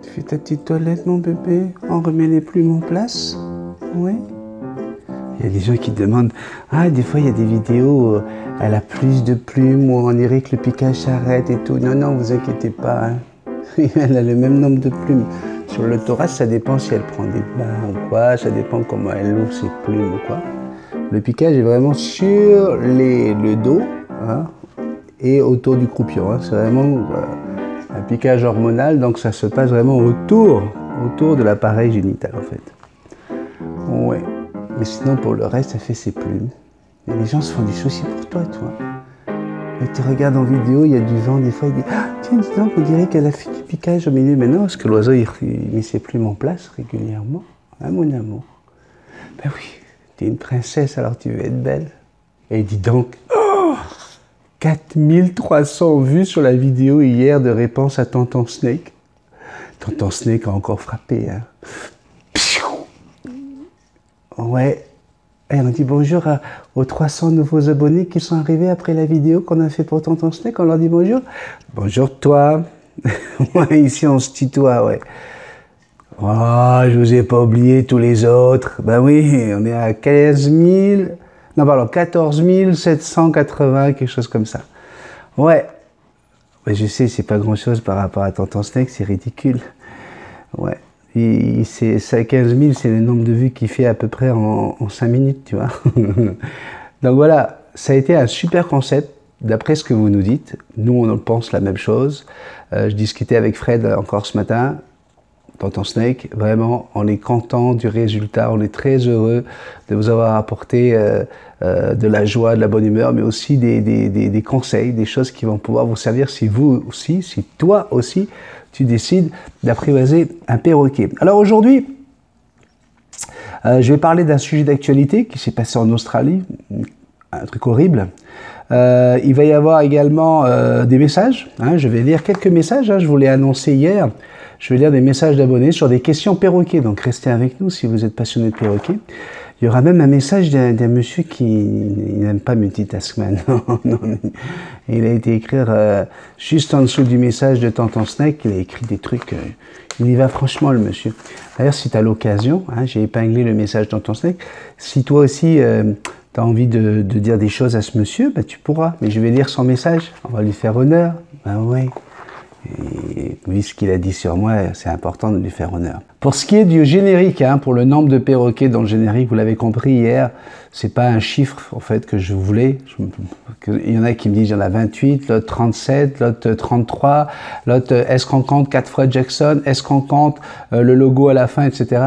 Tu fais ta petite toilette, mon bébé? On remet les plumes en place? Oui. Il y a des gens qui demandent, ah, des fois il y a des vidéos, elle a plus de plumes, ou on dirait que le piquage s'arrête et tout. Non, non, vous inquiétez pas, hein. Elle a le même nombre de plumes. Sur le thorax, ça dépend si elle prend des bains ou quoi, ça dépend comment elle ouvre ses plumes ou quoi. Le piquage est vraiment sur le dos, hein, et autour du croupion, hein. C'est vraiment un piquage hormonal, donc ça se passe vraiment autour de l'appareil génital en fait. Ouais. Mais sinon pour le reste, ça fait ses plumes. Et les gens se font du souci pour toi, toi. Et tu regardes en vidéo, il y a du vent, des fois il dit ah, tiens, dis donc, on dirait qu'elle a fait du piquage au milieu. Mais non, parce que l'oiseau il met ses plumes en place régulièrement. Hein, mon amour? Ben oui, t'es une princesse, alors tu veux être belle. Et dis donc, oh, 4300 vues sur la vidéo hier de réponse à Tonton Snake. Tonton Snake a encore frappé, hein. Ouais. Et on dit bonjour aux 300 nouveaux abonnés qui sont arrivés après la vidéo qu'on a fait pour Tonton Snake. On leur dit bonjour. Bonjour toi. Ouais, ici on se tutoie, ouais. Oh, je vous ai pas oublié tous les autres. Ben oui, on est à 15 000... Non, pardon, 14 780, quelque chose comme ça. Ouais. Ouais, je sais, c'est pas grand-chose par rapport à Tonton Snake, c'est ridicule. Ouais. C'est 15 000, c'est le nombre de vues qu'il fait à peu près en 5 minutes, tu vois. Donc voilà, ça a été un super concept, d'après ce que vous nous dites. Nous, on pense la même chose. Je discutais avec Fred encore ce matin, Tonton Snake. Vraiment, on est content du résultat, on est très heureux de vous avoir apporté de la joie, de la bonne humeur, mais aussi des conseils, des choses qui vont pouvoir vous servir si vous aussi, si toi aussi, tu décides d'apprivoiser un perroquet. Alors aujourd'hui, je vais parler d'un sujet d'actualité qui s'est passé en Australie, un truc horrible. Il va y avoir également des messages, hein, je vais lire quelques messages, hein, je vous l'ai annoncé hier. Je vais lire des messages d'abonnés sur des questions perroquets, donc restez avec nous si vous êtes passionné de perroquets. Il y aura même un message d'un monsieur qui n'aime pas Multitaskman. Non, il a été écrire juste en dessous du message de Tonton Snake, il a écrit des trucs, il y va franchement le monsieur. D'ailleurs, si tu as l'occasion, hein, j'ai épinglé le message de Tonton Snake, si toi aussi tu as envie de dire des choses à ce monsieur, bah, tu pourras. Mais je vais lire son message, on va lui faire honneur. Ben oui. Et vu ce qu'il a dit sur moi, c'est important de lui faire honneur. Pour ce qui est du générique, hein, pour le nombre de perroquets dans le générique, vous l'avez compris hier, c'est pas un chiffre en fait que je voulais. Il y en a qui me disent il y en a 28, l'autre 37, l'autre 33, l'autre est-ce qu'on compte 4 fois Jackson, est-ce qu'on compte le logo à la fin, etc.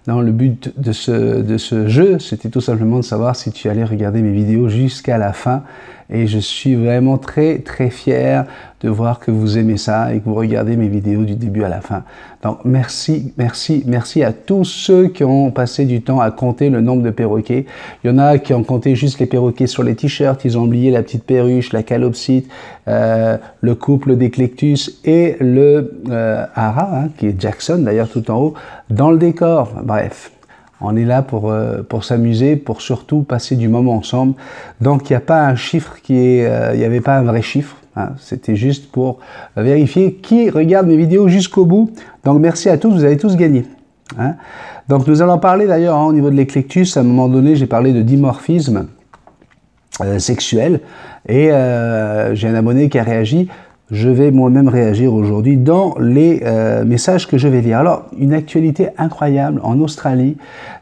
Non, le but de ce jeu, c'était tout simplement de savoir si tu allais regarder mes vidéos jusqu'à la fin. Et je suis vraiment très très fier de voir que vous aimez ça et que vous regardez mes vidéos du début à la fin. Donc merci, merci, merci à tous ceux qui ont passé du temps à compter le nombre de perroquets. Il y en a qui ont compté juste les perroquets sur les t-shirts, ils ont oublié la petite perruche, la calopsite, le couple d'Eclectus et le hara, hein, qui est Jackson d'ailleurs tout en haut, dans le décor. Bref. On est là pour s'amuser, pour surtout passer du moment ensemble. Donc, il n'y a pas un chiffre il n'y avait pas un vrai chiffre. Hein. C'était juste pour vérifier qui regarde mes vidéos jusqu'au bout. Donc, merci à tous, vous avez tous gagné. Hein. Donc, nous allons parler d'ailleurs, hein, au niveau de l'Eclectus, à un moment donné, j'ai parlé de dimorphisme sexuel. Et j'ai un abonné qui a réagi. Je vais moi-même réagir aujourd'hui dans les messages que je vais lire. Alors, une actualité incroyable en Australie.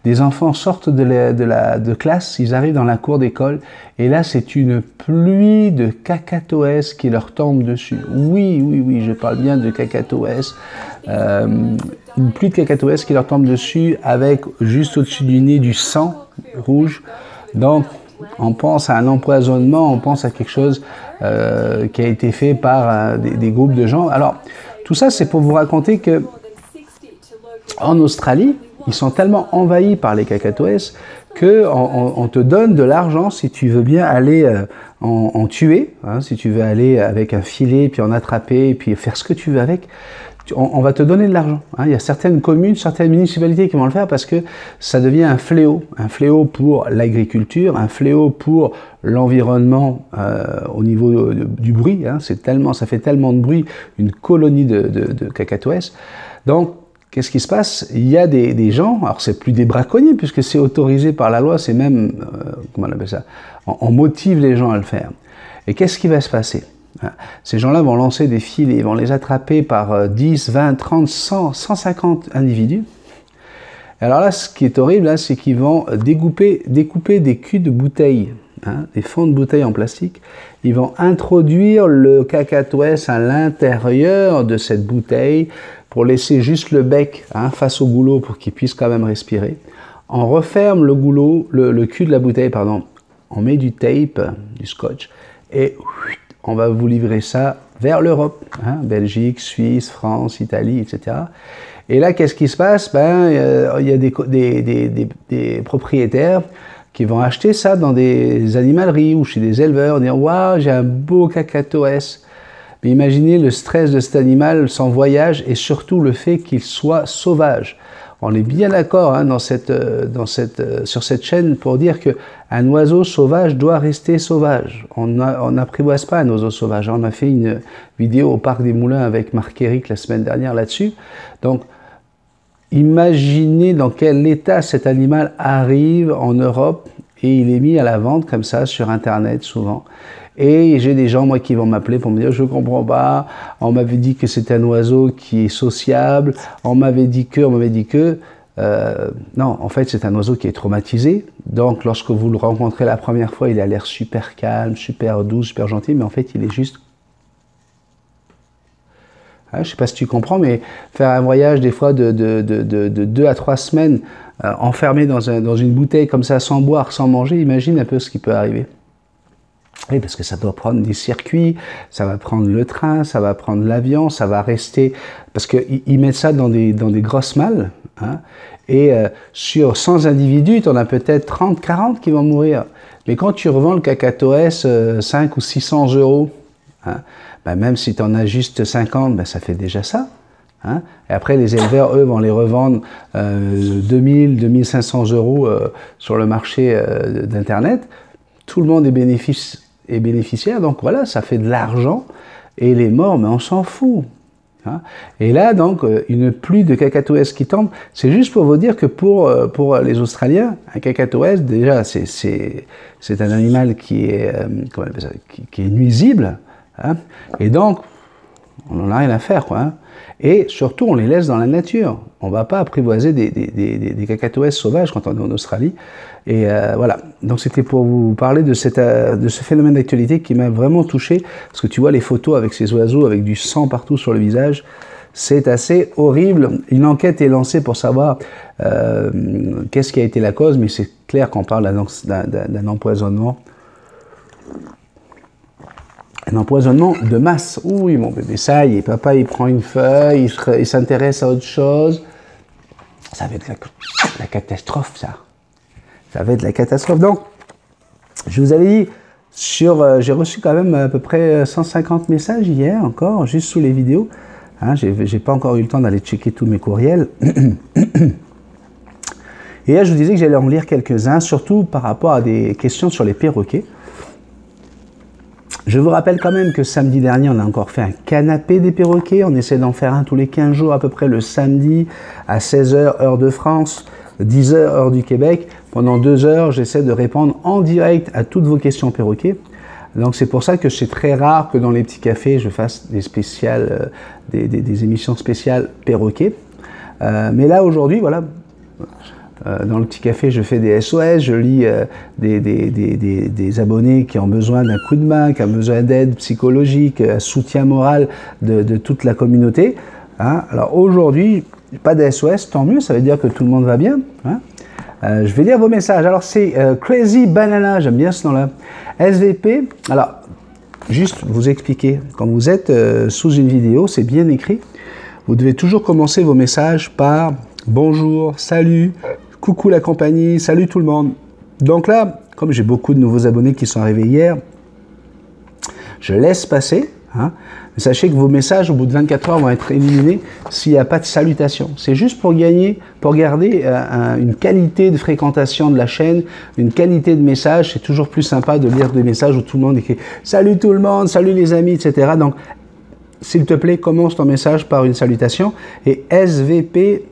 Des enfants sortent de classe, ils arrivent dans la cour d'école et là, c'est une pluie de cacatoès qui leur tombe dessus. Oui, oui, oui, je parle bien de cacatoès. Une pluie de cacatoès qui leur tombe dessus avec juste au-dessus du nez du sang rouge. Donc, on pense à un empoisonnement, on pense à quelque chose qui a été fait par des groupes de gens. Alors, tout ça, c'est pour vous raconter que en Australie, ils sont tellement envahis par les cacatoès qu'on te donne de l'argent si tu veux bien aller en tuer, hein, si tu veux aller avec un filet, puis en attraper, puis faire ce que tu veux avec. On va te donner de l'argent. Hein. Il y a certaines communes, certaines municipalités qui vont le faire parce que ça devient un fléau pour l'agriculture, un fléau pour l'environnement au niveau du bruit. Hein. Ça fait tellement de bruit, une colonie de cacatoès. Donc, qu'est-ce qui se passe? Il y a des gens, alors c'est plus des braconniers puisque c'est autorisé par la loi, c'est même, comment on appelle ça, on motive les gens à le faire. Et qu'est-ce qui va se passer? Ces gens-là vont lancer des filets, ils vont les attraper par 10, 20, 30, 100, 150 individus. Alors là, ce qui est horrible, hein, c'est qu'ils vont découper des culs de bouteilles, hein, des fonds de bouteilles en plastique. Ils vont introduire le cacatoès à l'intérieur de cette bouteille pour laisser juste le bec face au goulot pour qu'il puisse quand même respirer. On referme le goulot, le cul de la bouteille, pardon. On met du tape, du scotch, et on va vous livrer ça vers l'Europe, hein, Belgique, Suisse, France, Italie, etc. Et là, qu'est-ce qui se passe? Il y a des propriétaires qui vont acheter ça dans des animaleries ou chez des éleveurs, dire « Waouh, j'ai un beau cacatoès ». Mais imaginez le stress de cet animal, son voyage et surtout le fait qu'il soit sauvage. On est bien d'accord hein, sur cette chaîne pour dire qu'un oiseau sauvage doit rester sauvage. On n'apprivoise pas un oiseau sauvage. On a fait une vidéo au Parc des Moulins avec Marc-Éric la semaine dernière là-dessus. Donc, imaginez dans quel état cet animal arrive en Europe et il est mis à la vente comme ça sur Internet souvent. Et j'ai des gens, moi, qui vont m'appeler pour me dire « Je ne comprends pas, on m'avait dit que c'est un oiseau qui est sociable, on m'avait dit que… » Non, en fait, c'est un oiseau qui est traumatisé. Donc, lorsque vous le rencontrez la première fois, il a l'air super calme, super doux, super gentil, mais en fait, il est juste… Je ne sais pas si tu comprends, mais faire un voyage des fois de 2 à 3 semaines enfermé dans une bouteille comme ça, sans boire, sans manger, imagine un peu ce qui peut arriver. Oui, parce que ça doit prendre des circuits, ça va prendre le train, ça va prendre l'avion, ça va rester… Parce qu'ils mettent ça dans des grosses malles, hein, et sur 100 individus, tu en as peut-être 30, 40 qui vont mourir. Mais quand tu revends le cacatoès 5 ou 600 €, hein, même si tu en as juste 50, ça fait déjà ça. Hein. Et après, les éleveurs, eux, vont les revendre 2000, 2500 € sur le marché d'Internet. Tout le monde est bénéficiaire, donc voilà, ça fait de l'argent. Et les morts, mais on s'en fout. Hein. Et là, donc, une pluie de cacatoès qui tombe, c'est juste pour vous dire que pour les Australiens, un cacatoès, déjà, c'est un animal qui est, comment on appelle ça, qui est nuisible. Hein. Et donc, on n'en a rien à faire, quoi. Hein. Et surtout, on les laisse dans la nature. On ne va pas apprivoiser des cacatoès sauvages quand on est en Australie. Et voilà. Donc, c'était pour vous parler de ce phénomène d'actualité qui m'a vraiment touché. Parce que tu vois les photos avec ces oiseaux, avec du sang partout sur le visage. C'est assez horrible. Une enquête est lancée pour savoir qu'est-ce qui a été la cause. Mais c'est clair qu'on parle d'un empoisonnement. Un empoisonnement de masse. Oui, mon bébé, ça y est, papa, il prend une feuille, il s'intéresse à autre chose. Ça va être la catastrophe, ça. Ça va être la catastrophe. Donc, je vous avais dit, j'ai reçu quand même à peu près 150 messages hier encore, juste sous les vidéos. Hein, j'ai pas encore eu le temps d'aller checker tous mes courriels. Et là, je vous disais que j'allais en lire quelques-uns, surtout par rapport à des questions sur les perroquets. Je vous rappelle quand même que samedi dernier, on a encore fait un canapé des perroquets. On essaie d'en faire un tous les 15 jours à peu près le samedi à 16 h heure de France, 10 h heure du Québec. Pendant 2 heures, j'essaie de répondre en direct à toutes vos questions perroquets. Donc c'est pour ça que c'est très rare que dans les petits cafés, je fasse des spéciales, des émissions spéciales perroquets. Mais là aujourd'hui, voilà. Dans le petit café, je fais des SOS, je lis des abonnés qui ont besoin d'un coup de main, qui ont besoin d'aide psychologique, un soutien moral de toute la communauté. Hein. Alors aujourd'hui, pas de SOS, tant mieux, ça veut dire que tout le monde va bien. Hein. Je vais lire vos messages. Alors c'est Crazy Banana, j'aime bien ce nom-là. SVP, alors juste vous expliquer, quand vous êtes sous une vidéo, c'est bien écrit, vous devez toujours commencer vos messages par bonjour, salut, coucou la compagnie, salut tout le monde. Donc là, comme j'ai beaucoup de nouveaux abonnés qui sont arrivés hier, je laisse passer. Hein. Sachez que vos messages, au bout de 24 heures, vont être éliminés s'il n'y a pas de salutation. C'est juste pour gagner, pour garder une qualité de fréquentation de la chaîne, une qualité de message. C'est toujours plus sympa de lire des messages où tout le monde écrit « Salut tout le monde, salut les amis », etc. Donc, s'il te plaît, commence ton message par une salutation. Et SVP,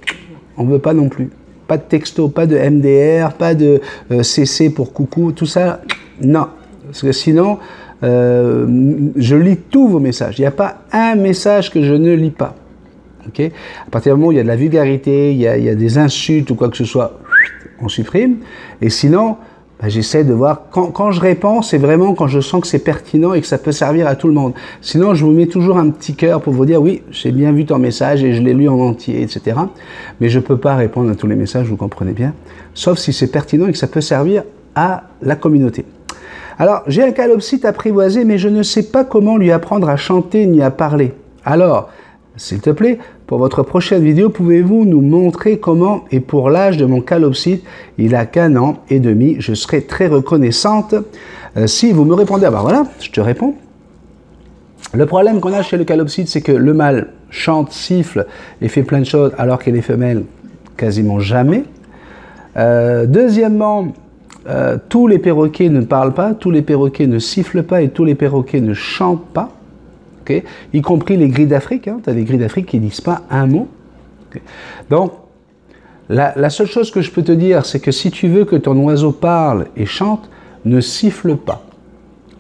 on ne veut pas non plus. Pas de texto, pas de MDR, pas de CC pour coucou, tout ça, non. Parce que sinon... je lis tous vos messages. Il n'y a pas un message que je ne lis pas. Okay, à partir du moment où il y a de la vulgarité, il y a des insultes ou quoi que ce soit, on supprime. Et sinon, ben, j'essaie de voir. Quand je réponds, c'est vraiment quand je sens que c'est pertinent et que ça peut servir à tout le monde. Sinon, je vous mets toujours un petit cœur pour vous dire oui, j'ai bien vu ton message et je l'ai lu en entier, etc. Mais je ne peux pas répondre à tous les messages, vous comprenez bien. Sauf si c'est pertinent et que ça peut servir à la communauté. Alors, j'ai un calopsite apprivoisé, mais je ne sais pas comment lui apprendre à chanter ni à parler. Alors, s'il te plaît, pour votre prochaine vidéo, pouvez-vous nous montrer comment, et pour l'âge de mon calopsite, il a qu'1 an et demi, je serai très reconnaissante si vous me répondez. Ah ben voilà, je te réponds. Le problème qu'on a chez le calopsite, c'est que le mâle chante, siffle et fait plein de choses, alors que les femelles, quasiment jamais. Deuxièmement, tous les perroquets ne parlent pas, tous les perroquets ne sifflent pas et tous les perroquets ne chantent pas, okay, y compris les grilles d'Afrique. Hein, tu as des grilles d'Afrique qui ne disent pas un mot. Okay. Donc, la seule chose que je peux te dire, c'est que si tu veux que ton oiseau parle et chante, ne siffle pas.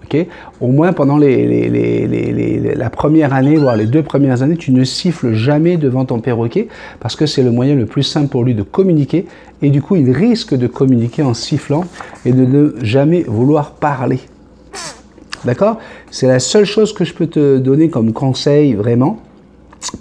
Okay. Au moins pendant la première année, voire les 2 premières années, tu ne siffles jamais devant ton perroquet parce que c'est le moyen le plus simple pour lui de communiquer et du coup il risque de communiquer en sifflant et de ne jamais vouloir parler. D'accord? C'est la seule chose que je peux te donner comme conseil vraiment.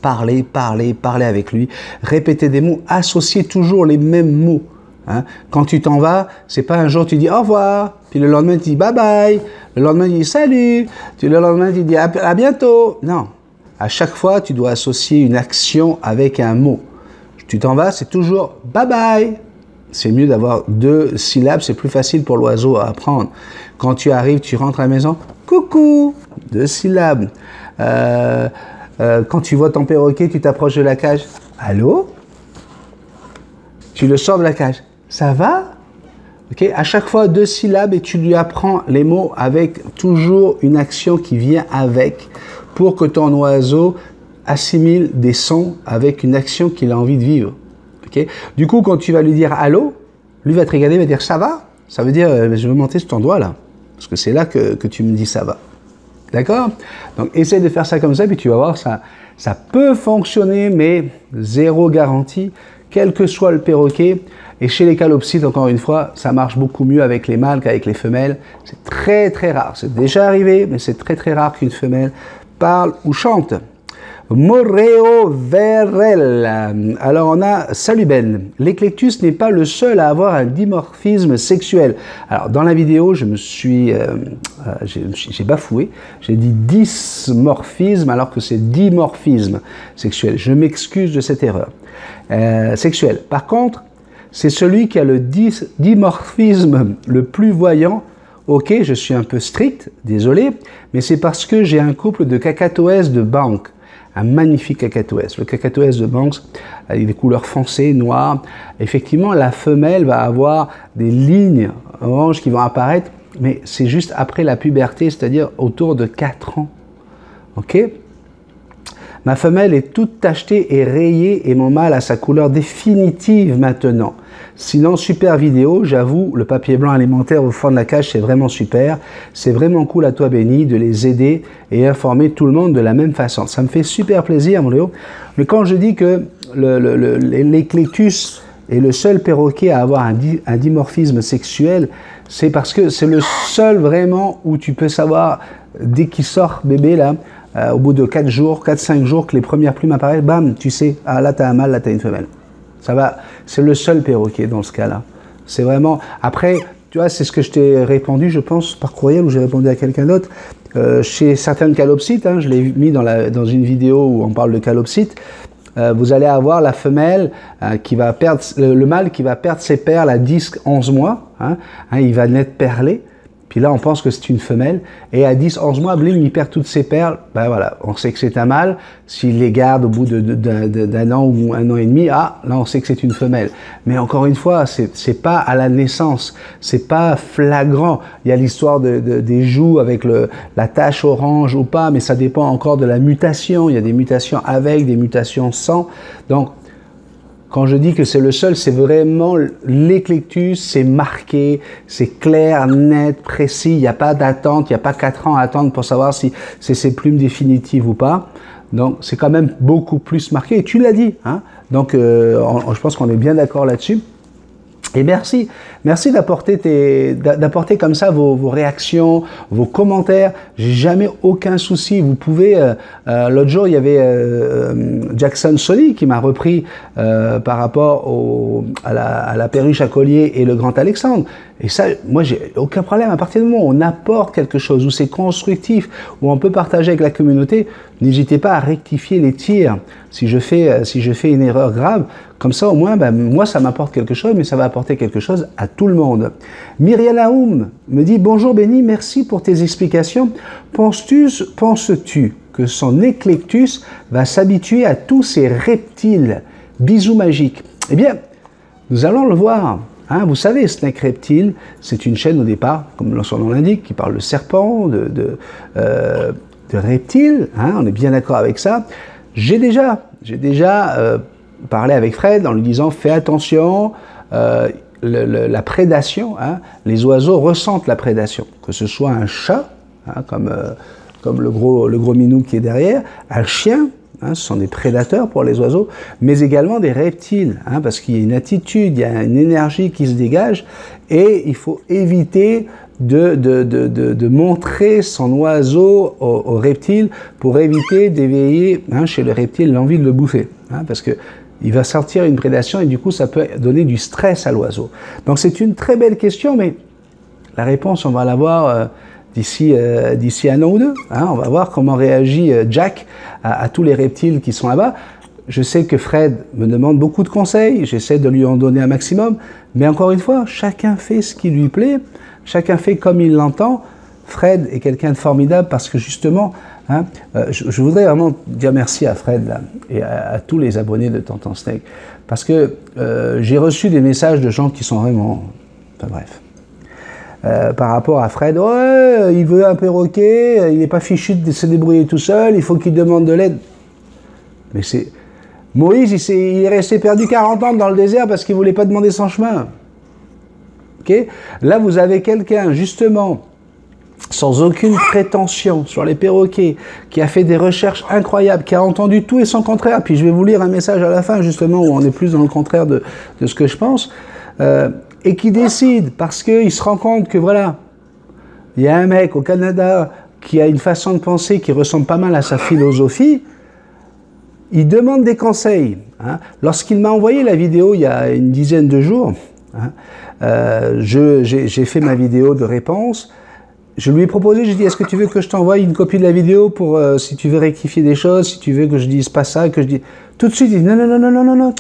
Parler, parler, parler avec lui, répéter des mots, associer toujours les mêmes mots. Hein? Quand tu t'en vas, c'est pas un jour tu dis au revoir, puis le lendemain tu dis bye bye, le lendemain tu dis salut, puis le lendemain tu dis à bientôt. Non, à chaque fois tu dois associer une action avec un mot. Tu t'en vas, c'est toujours bye bye. C'est mieux d'avoir 2 syllabes, c'est plus facile pour l'oiseau à apprendre. Quand tu arrives, tu rentres à la maison, coucou, 2 syllabes. Quand tu vois ton perroquet, tu t'approches de la cage, allô? Tu le sors de la cage. Ça va? Okay. À chaque fois, 2 syllabes et tu lui apprends les mots avec toujours une action qui vient avec pour que ton oiseau assimile des sons avec une action qu'il a envie de vivre. Okay. Du coup, quand tu vas lui dire allô, lui va te regarder, va dire ça va? Ça veut dire je veux monter sur ton doigt là. Parce que c'est là que tu me dis ça va. D'accord? Donc, essaye de faire ça comme ça, puis tu vas voir, ça peut fonctionner, mais 0 garantie. Quel que soit le perroquet, et chez les calopsites, encore une fois, ça marche beaucoup mieux avec les mâles qu'avec les femelles. C'est très très rare, c'est déjà arrivé, mais c'est très très rare qu'une femelle parle ou chante. Moreo Verel. Alors on a Salut Ben. L'Eclectus n'est pas le seul à avoir un dimorphisme sexuel. Alors dans la vidéo, j'ai bafoué. J'ai dit dysmorphisme alors que c'est dimorphisme sexuel. Je m'excuse de cette erreur. Sexuel. Par contre, c'est celui qui a le dimorphisme le plus voyant. Ok, je suis un peu strict, désolé, mais c'est parce que j'ai un couple de cacatoès de Banks. Un magnifique cacatoès. Le cacatoès de Banks a des couleurs foncées, noires. Effectivement, la femelle va avoir des lignes oranges qui vont apparaître, mais c'est juste après la puberté, c'est-à-dire autour de 4 ans. Ok? Ma femelle est toute tachetée et rayée et mon mâle a sa couleur définitive maintenant. Sinon, super vidéo, j'avoue, le papier blanc alimentaire au fond de la cage, c'est vraiment super. C'est vraiment cool à toi, Benny, de les aider et informer tout le monde de la même façon. Ça me fait super plaisir, mon Léo. Mais quand je dis que l'Eclectus est le seul perroquet à avoir un dimorphisme sexuel, c'est parce que c'est le seul vraiment où tu peux savoir, dès qu'il sort bébé, là, au bout de 4-5 jours, que les premières plumes apparaissent, bam, tu sais, ah, là tu as un mâle, là tu as une femelle. Ça va, c'est le seul perroquet dans ce cas-là. C'est vraiment... Après, tu vois, c'est ce que je t'ai répondu, je pense, par courriel, où j'ai répondu à quelqu'un d'autre. Chez certaines calopsites, hein, je l'ai mis dans une vidéo où on parle de calopsites, vous allez avoir la femelle qui va perdre, le mâle qui va perdre ses perles à 10-11 mois. Il va naître perlé. Puis là, on pense que c'est une femelle. Et à 10-11 mois, blim, il perd toutes ses perles. Ben voilà, on sait que c'est un mâle. S'il les garde au bout d'un an ou un an et demi, là, on sait que c'est une femelle. Mais encore une fois, c'est pas à la naissance. C'est pas flagrant. Il y a l'histoire des joues avec la tache orange ou pas, mais ça dépend encore de la mutation. Il y a des mutations avec, des mutations sans. Donc, quand je dis que c'est le seul, c'est vraiment l'éclectus, c'est marqué, c'est clair, net, précis, il n'y a pas d'attente, il n'y a pas 4 ans à attendre pour savoir si c'est ses plumes définitives ou pas. Donc c'est quand même beaucoup plus marqué, et tu l'as dit, hein. Donc je pense qu'on est bien d'accord là-dessus. Et merci d'apporter comme ça vos réactions, vos commentaires. J'ai jamais aucun souci. Vous pouvez. L'autre jour, il y avait Jackson Soli qui m'a repris par rapport à la perruche à collier et le Grand Alexandre. Et ça, moi, j'ai aucun problème. À partir du moment où on apporte quelque chose, où c'est constructif, où on peut partager avec la communauté, n'hésitez pas à rectifier les tirs. Si je fais une erreur grave, comme ça, au moins, moi, ça m'apporte quelque chose, mais ça va apporter quelque chose à tout le monde. Myriam Aoum me dit « Bonjour Benny, merci pour tes explications. Penses-tu que son éclectus va s'habituer à tous ces reptiles? Bisous magiques. » Eh bien, nous allons le voir. Hein, vous savez, Snake Reptile, c'est une chaîne au départ, comme son nom l'indique, qui parle de serpents, de reptiles. Hein, on est bien d'accord avec ça. J'ai déjà parlé avec Fred en lui disant fais attention, la prédation, hein, les oiseaux ressentent la prédation, que ce soit un chat, hein, comme le gros minou qui est derrière, un chien, hein, ce sont des prédateurs pour les oiseaux, mais également des reptiles, hein, parce qu'il y a une attitude, il y a une énergie qui se dégage, et il faut éviter de montrer son oiseau au reptile pour éviter d'éveiller, hein, chez le reptile l'envie de le bouffer, hein, parce que il va sortir une prédation et du coup ça peut donner du stress à l'oiseau. Donc c'est une très belle question, mais la réponse on va l'avoir d'ici un an ou deux. Hein, on va voir comment réagit Jack à tous les reptiles qui sont là-bas. Je sais que Fred me demande beaucoup de conseils, j'essaie de lui en donner un maximum, mais encore une fois, chacun fait ce qui lui plaît, chacun fait comme il l'entend. Fred est quelqu'un de formidable parce que justement, hein, je voudrais vraiment dire merci à Fred là, et à tous les abonnés de Tonton Snake, parce que j'ai reçu des messages de gens qui sont vraiment... Enfin bref. Par rapport à Fred, ouais, il veut un perroquet, il n'est pas fichu de se débrouiller tout seul, il faut qu'il demande de l'aide. Mais c'est... Moïse, il est resté perdu 40 ans dans le désert parce qu'il ne voulait pas demander son chemin. Okay? Là, vous avez quelqu'un, justement, sans aucune prétention sur les perroquets, qui a fait des recherches incroyables, qui a entendu tout et son contraire. Puis je vais vous lire un message à la fin, justement, où on est plus dans le contraire de ce que je pense. Et qui décide, parce qu'il se rend compte que, voilà, il y a un mec au Canada qui a une façon de penser qui ressemble pas mal à sa philosophie. Il demande des conseils. Hein. Lorsqu'il m'a envoyé la vidéo il y a une dizaine de jours, hein, j'ai fait ma vidéo de réponse. Je lui ai proposé, j'ai dit, est-ce que tu veux que je t'envoie une copie de la vidéo pour si tu veux rectifier des choses, si tu veux que je dise pas ça, que je dise... Tout de suite, il dit, non.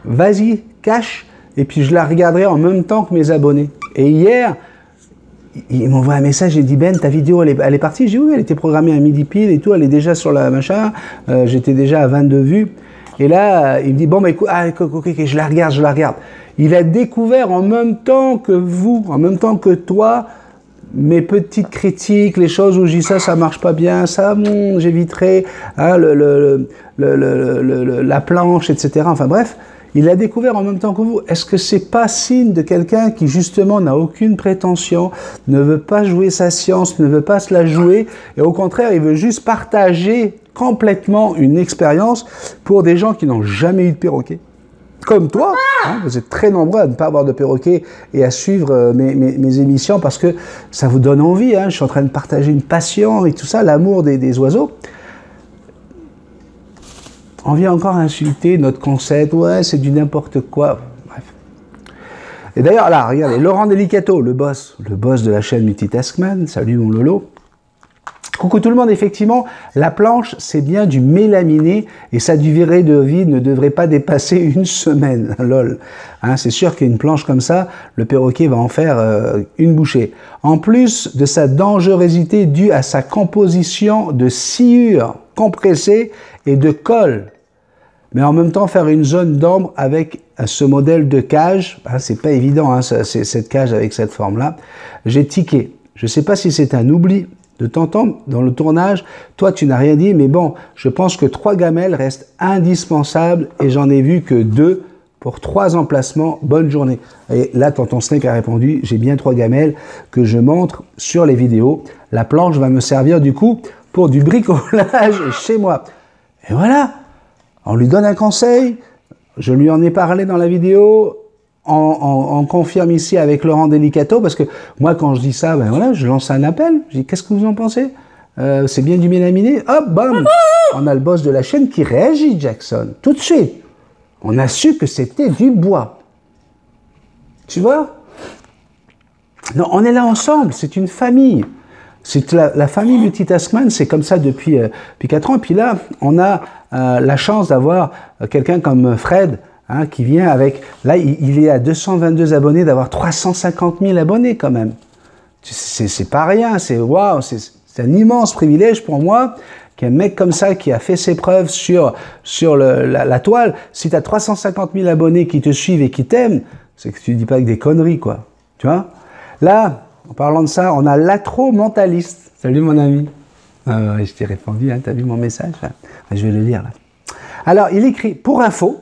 Vas-y, cache, et puis je la regarderai en même temps que mes abonnés. Et hier, il m'envoie un message, il dit Ben, ta vidéo elle est partie. J'ai dit oui, elle était programmée à midi pile et tout, elle est déjà sur la machin, j'étais déjà à 22 vues. Et là, il me dit bon, bah écoute, okay, je la regarde. Il a découvert en même temps que vous, en même temps que toi, mes petites critiques, les choses où je dis ça marche pas bien, ça, j'éviterai, hein, la planche, etc. Enfin bref. Il a découvert en même temps que vous. Est-ce que c'est pas signe de quelqu'un qui justement n'a aucune prétention, ne veut pas jouer sa science, ne veut pas se la jouer, et au contraire, il veut juste partager complètement une expérience pour des gens qui n'ont jamais eu de perroquet? Comme toi, hein, vous êtes très nombreux à ne pas avoir de perroquet et à suivre mes émissions parce que ça vous donne envie. Hein, je suis en train de partager une passion et tout ça, l'amour des oiseaux. On vient encore insulter notre concept, ouais, c'est du n'importe quoi. Bref. Et d'ailleurs, là, regardez, Laurent Delicato, le boss de la chaîne Multitaskman, salut mon Lolo, Coucou tout le monde, effectivement, la planche, c'est bien du mélaminé et sa durée de vie ne devrait pas dépasser une semaine, lol. Hein, c'est sûr qu'une planche comme ça, le perroquet va en faire une bouchée. En plus de sa dangerosité due à sa composition de sciure compressée et de colle, mais en même temps faire une zone d'ombre avec ce modèle de cage, hein, c'est pas évident, hein, cette cage avec cette forme-là, j'ai tiqué. Je sais pas si c'est un oubli de t'entendre dans le tournage, toi tu n'as rien dit, mais bon, je pense que 3 gamelles restent indispensables et j'en ai vu que 2 pour 3 emplacements. Bonne journée. Et là, tonton Snake a répondu, j'ai bien 3 gamelles que je montre sur les vidéos. La planche va me servir du coup pour du bricolage chez moi. Et voilà, on lui donne un conseil, je lui en ai parlé dans la vidéo. On confirme ici avec Laurent Delicato, parce que moi, quand je dis ça, ben voilà, je lance un appel. Je dis, qu'est-ce que vous en pensez? C'est bien du mélaminé? Hop, bam! On a le boss de la chaîne qui réagit, Jackson. Tout de suite. On a su que c'était du bois. Tu vois? Non, on est là ensemble. C'est une famille. C'est la famille Multitaskman, c'est comme ça depuis 4 ans. Puis là, on a la chance d'avoir quelqu'un comme Fred, hein, qui vient avec, là il est à 222 abonnés, d'avoir 350 000 abonnés quand même. C'est pas rien, c'est waouh, c'est un immense privilège pour moi qu'un mec comme ça qui a fait ses preuves sur la toile. Si tu as 350 000 abonnés qui te suivent et qui t'aiment, c'est que tu dis pas que des conneries, quoi. Tu vois? Là, en parlant de ça, on a l'atro-mentaliste. Salut mon ami. Je t'ai répondu, hein, tu as vu mon message? Je vais le lire là. Alors, il écrit, pour info,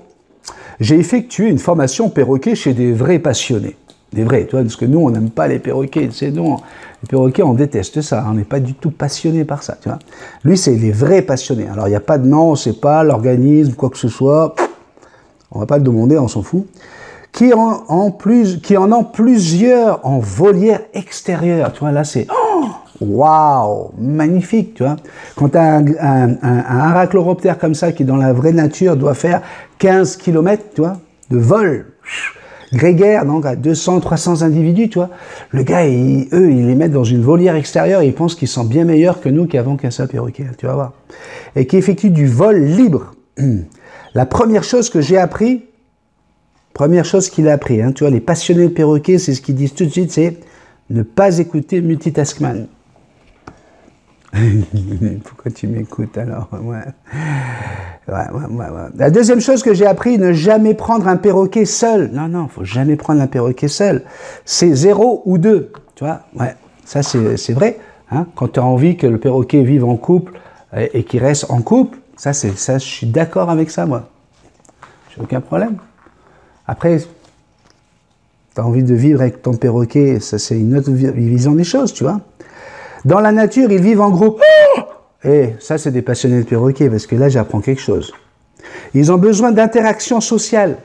j'ai effectué une formation perroquet chez des vrais passionnés. Des vrais, tu vois, parce que nous, on n'aime pas les perroquets. Tu sais, nous, les perroquets, on déteste ça. On n'est pas du tout passionné par ça, tu vois. Lui, c'est les vrais passionnés. Alors, il n'y a pas de nom, on ne sait pas, l'organisme, quoi que ce soit. On ne va pas le demander, on s'en fout. Qui en ont plusieurs en volière extérieure. Tu vois, là, c'est... Waouh, magnifique, tu vois. Quand tu as un arachloroptère comme ça, qui dans la vraie nature doit faire 15 km, tu vois, de vol, grégaire, donc à 200, 300 individus, tu vois. Le gars, eux, ils les mettent dans une volière extérieure et ils pensent qu'ils sont bien meilleurs que nous qui avons qu'un seul perroquet, tu vas voir. Et qui effectue du vol libre. La première chose que j'ai appris, première chose qu'il a appris, hein, tu vois, les passionnés de perroquets, c'est ce qu'ils disent tout de suite, c'est ne pas écouter Multitaskman. Pourquoi tu m'écoutes alors? Ouais. La deuxième chose que j'ai appris, ne jamais prendre un perroquet seul. Non, il faut jamais prendre un perroquet seul. C'est 0 ou 2. Tu vois? Ouais, ça c'est vrai. Hein? Quand tu as envie que le perroquet vive en couple et qu'il reste en couple, ça, je suis d'accord avec ça, moi. J'ai aucun problème. Après, tu as envie de vivre avec ton perroquet, ça c'est une autre vision des choses, tu vois. Dans la nature, ils vivent en groupe. Et ça, c'est des passionnés de perroquets, parce que là, j'apprends quelque chose. Ils ont besoin d'interaction sociale.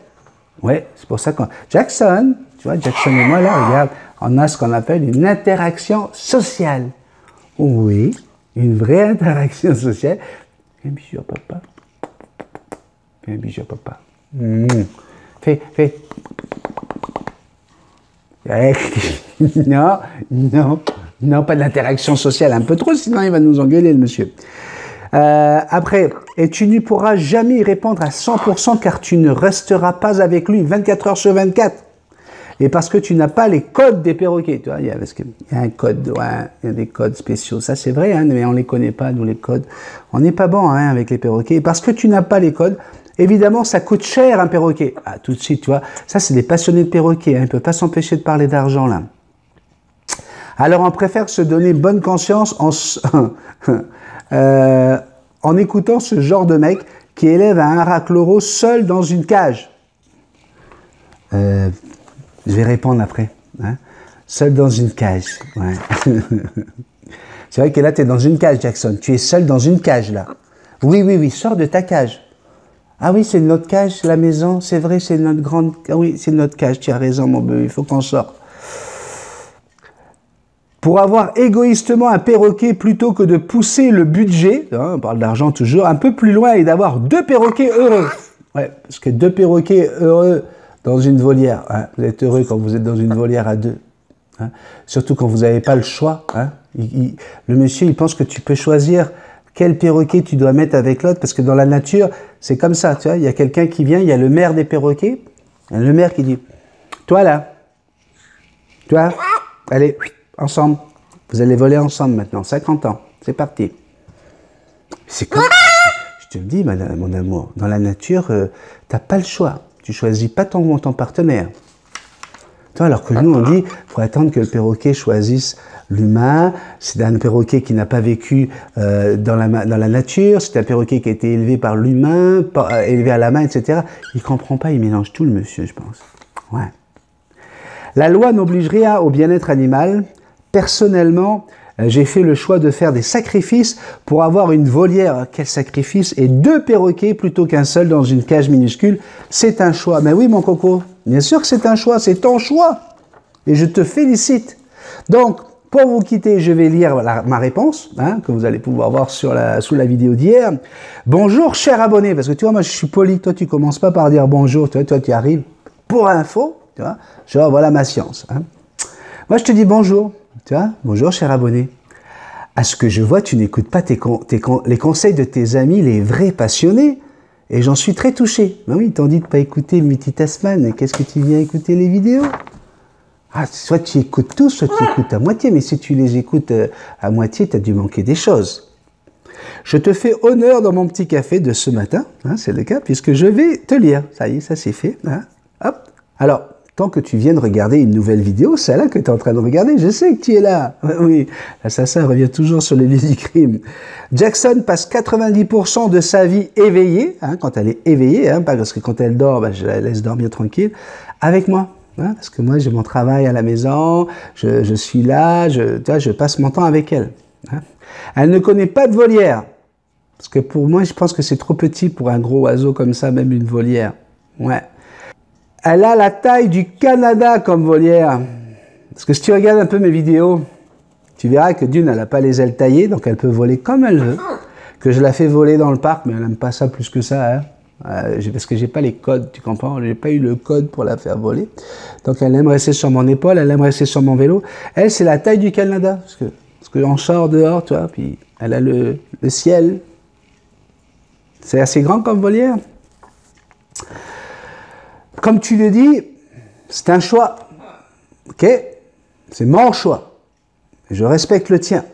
Ouais, c'est pour ça qu'on... Jackson, tu vois, Jackson et moi, là, regarde, on a ce qu'on appelle une interaction sociale. Oui, une vraie interaction sociale. Viens, bisou, papa. Viens, bisou, papa. Fais. Non, pas de l'interaction sociale, un peu trop, sinon il va nous engueuler, le monsieur. Après, et tu ne pourras jamais y répondre à 100% car tu ne resteras pas avec lui 24 heures sur 24. Et parce que tu n'as pas les codes des perroquets. Tu vois, il y a un code, ouais, il y a des codes spéciaux. Ça, c'est vrai, hein, mais on ne les connaît pas, nous, les codes. On n'est pas bon, hein, avec les perroquets. Et parce que tu n'as pas les codes, évidemment, ça coûte cher, un perroquet. Ah, tout de suite, tu vois. Ça, c'est des passionnés de perroquets. Hein, ils ne peuvent pas s'empêcher de parler d'argent, là. Alors, on préfère se donner bonne conscience en écoutant ce genre de mec qui élève un arachloro seul dans une cage. Je vais répondre après. Hein? Seul dans une cage. Ouais. C'est vrai que là, tu es dans une cage, Jackson. Tu es seul dans une cage, là. Oui, sors de ta cage. Ah oui, c'est notre cage, la maison. C'est vrai, c'est notre grande... Ah oui, c'est notre cage. Tu as raison, mon bébé. Il faut qu'on sorte. Pour avoir égoïstement un perroquet plutôt que de pousser le budget, hein, on parle d'argent toujours, un peu plus loin et d'avoir 2 perroquets heureux. Ouais, parce que 2 perroquets heureux dans une volière, hein, vous êtes heureux quand vous êtes dans une volière à 2. Hein, surtout quand vous n'avez pas le choix. Hein, Le monsieur, il pense que tu peux choisir quel perroquet tu dois mettre avec l'autre, parce que dans la nature, c'est comme ça, tu vois. Il y a quelqu'un qui vient, il y a le maire des perroquets, le maire qui dit, toi là, toi, allez, ensemble, vous allez voler ensemble maintenant, 50 ans, c'est parti. C'est comme, je te le dis, mon amour, dans la nature, t'as pas le choix, tu choisis pas ton partenaire. Toi, alors que nous, on dit, faut attendre que le perroquet choisisse l'humain. C'est un perroquet qui n'a pas vécu dans la nature. C'est un perroquet qui a été élevé par l'humain, élevé à la main, etc. Il comprend pas, il mélange tout, le monsieur, je pense. Ouais. La loi n'oblige rien au bien-être animal. Personnellement, j'ai fait le choix de faire des sacrifices pour avoir une volière. Quel sacrifice! Et 2 perroquets plutôt qu'un seul dans une cage minuscule. C'est un choix. Mais oui, mon coco, bien sûr que c'est un choix. C'est ton choix. Et je te félicite. Donc, pour vous quitter, je vais lire ma réponse, hein, que vous allez pouvoir voir sous la vidéo d'hier. Bonjour, cher abonné. Parce que tu vois, moi, je suis poli. Toi, tu commences pas par dire bonjour. Toi, tu arrives pour info. Tu vois, genre, voilà ma science. Hein. Moi, je te dis bonjour. Tu vois, bonjour, cher abonné. À ce que je vois, tu n'écoutes pas les conseils de tes amis, les vrais passionnés. Et j'en suis très touché. Ben oui, ils t'ont dit de ne pas écouter Multitasman. Et qu'est-ce que tu viens écouter les vidéos? Ah, soit tu écoutes tout, soit tu écoutes à moitié. Mais si tu les écoutes à moitié, tu as dû manquer des choses. Je te fais honneur dans mon petit café de ce matin. Hein, c'est le cas, puisque je vais te lire. Ça y est, ça c'est fait. Hein, hop. Alors, tant que tu viens de regarder une nouvelle vidéo, celle-là que tu es en train de regarder, je sais que tu es là. Oui, l'assassin revient toujours sur les lieux du crime. Jackson passe 90% de sa vie éveillée, hein, quand elle est éveillée, hein, parce que quand elle dort, je la laisse dormir tranquille, avec moi. Hein, parce que moi, j'ai mon travail à la maison, je suis là, je passe mon temps avec elle. Hein. Elle ne connaît pas de volière. Parce que pour moi, je pense que c'est trop petit pour un gros oiseau comme ça, même une volière. Ouais. Elle a la taille du Canada comme volière. Parce que si tu regardes un peu mes vidéos, tu verras que d'une, elle n'a pas les ailes taillées, donc elle peut voler comme elle veut. Que je la fais voler dans le parc, mais elle n'aime pas ça plus que ça. Hein. Parce que j'ai pas les codes, tu comprends? J'ai pas eu le code pour la faire voler. Donc elle aime rester sur mon épaule, elle aime rester sur mon vélo. Elle, c'est la taille du Canada. Parce que on sort dehors, tu vois, puis elle a le ciel. C'est assez grand comme volière. Comme tu le dis, c'est un choix. Ok? C'est mon choix. Je respecte le tien.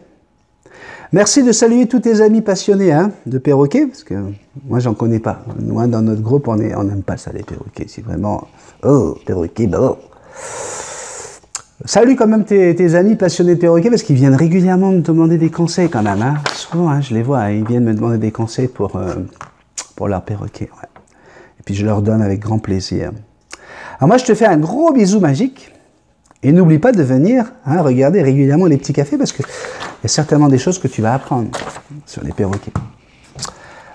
Merci de saluer tous tes amis passionnés hein, de perroquets, parce que moi, j'en connais pas. Moi, dans notre groupe, on n'aime pas ça, les perroquets. C'est vraiment... Oh, perroquet, bah oh. Salut quand même tes amis passionnés de perroquets, parce qu'ils viennent régulièrement me demander des conseils quand même. Hein. Souvent, hein, je les vois, hein, ils viennent me demander des conseils pour leur perroquet. Ouais. Et puis, je leur donne avec grand plaisir. Alors moi, je te fais un gros bisou magique. Et n'oublie pas de venir hein, regarder régulièrement les petits cafés parce qu'il y a certainement des choses que tu vas apprendre sur les perroquets.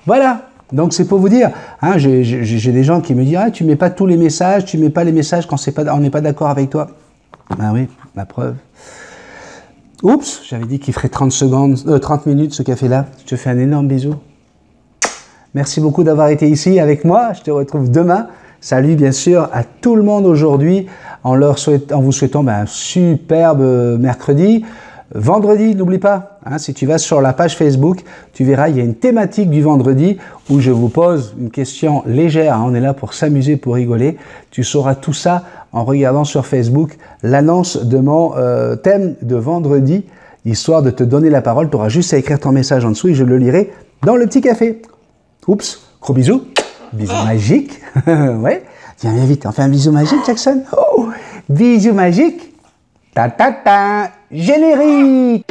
Voilà, donc c'est pour vous dire, hein, j'ai des gens qui me disent ah, « tu mets pas tous les messages, tu mets pas les messages quand on n'est pas d'accord avec toi. » Ben oui, la preuve. Oups, j'avais dit qu'il ferait 30 minutes ce café-là. Je te fais un énorme bisou. Merci beaucoup d'avoir été ici avec moi. Je te retrouve demain. Salut bien sûr à tout le monde aujourd'hui en vous souhaitant un superbe mercredi. Vendredi, n'oublie pas, hein, si tu vas sur la page Facebook, tu verras, il y a une thématique du vendredi où je vous pose une question légère. Hein, on est là pour s'amuser, pour rigoler. Tu sauras tout ça en regardant sur Facebook l'annonce de mon thème de vendredi, histoire de te donner la parole. Tu auras juste à écrire ton message en dessous et je le lirai dans le petit café. Oups, gros bisous. Bisous magiques. Ouais. Viens vite, on fait un bisou magique, Jackson. Oh, bisou magique. Ta ta ta. Générique.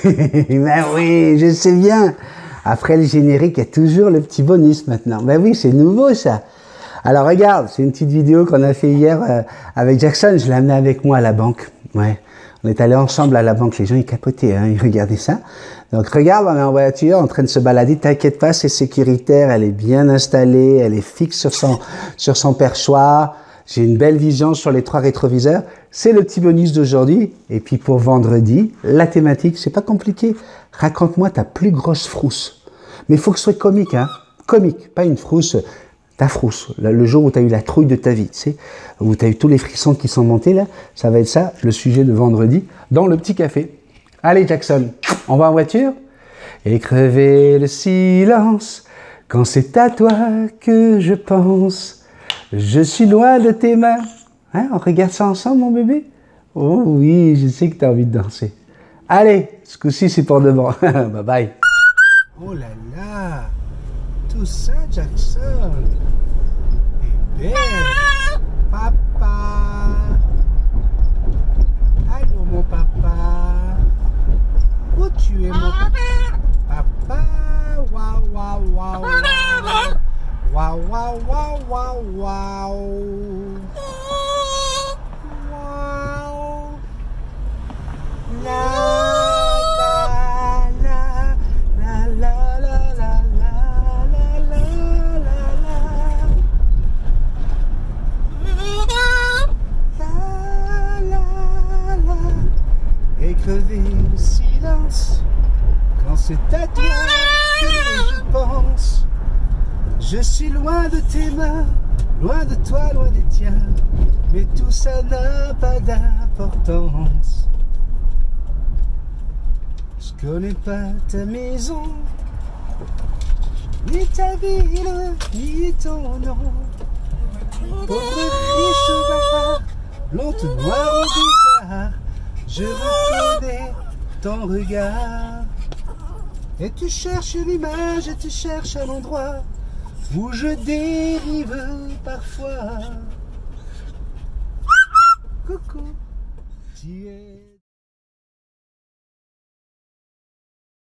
Ben oui, je sais bien. Après le générique, il y a toujours le petit bonus maintenant. Ben oui, c'est nouveau ça. Alors regarde, c'est une petite vidéo qu'on a fait hier avec Jackson. Je l'ai amené avec moi à la banque. Ouais. On est allés ensemble à la banque. Les gens, ils capotaient, hein, ils regardaient ça. Donc regarde, on est en voiture, en train de se balader. T'inquiète pas, c'est sécuritaire. Elle est bien installée. Elle est fixe sur son perchoir. J'ai une belle vision sur les 3 rétroviseurs. C'est le petit bonus d'aujourd'hui. Et puis pour vendredi, la thématique, c'est pas compliqué. Raconte-moi ta plus grosse frousse. Mais il faut que ce soit comique, hein. Comique, pas une frousse. Ta frousse, le jour où tu as eu la trouille de ta vie, tu sais, où tu as eu tous les frissons qui sont montés, là, ça va être ça, le sujet de vendredi, dans le petit café. Allez Jackson, on va en voiture? Et crever le silence, quand c'est à toi que je pense, je suis loin de tes mains. Hein, on regarde ça ensemble, mon bébé? Oh oui, je sais que tu as envie de danser. Allez, ce coup-ci, c'est pour de bon. Bye bye. Oh là là, tout ça, Jackson. Eh bien, papa. Allô, mon papa. Où tu es, mon papa? Waouh, waouh, waouh, waouh. Waouh, waouh, waouh, waouh, waouh. Waouh. La. Crever le silence quand c'est à toi que je pense. Je suis loin de tes mains, loin de toi, loin des tiens, mais tout ça n'a pas d'importance. Je connais pas ta maison, ni ta ville, ni ton nom. Pauvre riche au bar, l'onte noire au désert. Je reconnais ton regard. Et tu cherches une image, et tu cherches un endroit où je dérive parfois. Coucou, tu es...